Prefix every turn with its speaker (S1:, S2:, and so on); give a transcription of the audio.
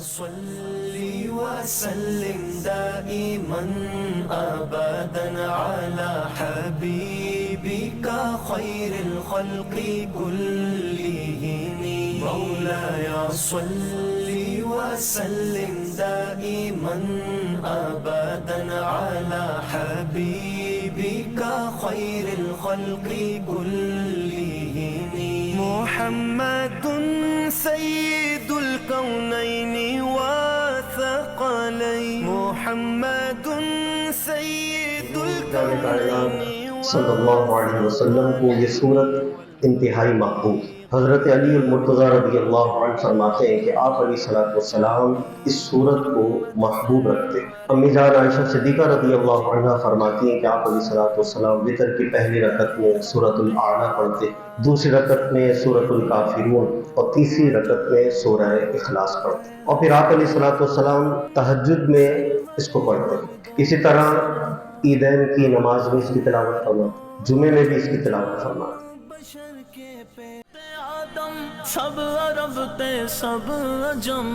S1: सल्ली व सल्लिम दाइमन अबदन अला हबीबिका खैरिल खल्क़ि कुल्लिहिम मौलाया सल्ली व सल्लिम दाइमन अबदन अला हबीबिका खैरिल खल्क़ि कुल्लिहिम मुहम्मदुन सय्यिदुल कौनैनि व थक़लैनि मुहम्मदुन सय्यिदुल कौनैनि
S2: सल्लल्लाहु अलैहि वसल्लम को ये सूरत इंतहाई महबूब। हज़रत अली मुर्तज़ा रज़ियल्लाहु अन्हु फरमाते हैं कि आप अलैहिस्सलाम इस सूरत को महबूब रखते। अम्मी जान आयशा सिद्दीक़ा रज़ियल्लाहु अन्हा फरमाती हैं कि आप अलैहिस्सलाम वितर की पहली रकत में सूरतुल आला पढ़ते, दूसरी रकत में सूरतुल काफिरून और तीसरी रकत में सूरह इखलास पढ़ते और फिर आप अलैहिस्सलाम तहज्जुद में इसको पढ़ते। इसी तरह ईदैन की नमाज में इसकी तिलावत फरमाते, जुमे में भी इसकी तिलावत फरमाते।
S1: सब अरब ते सब अजम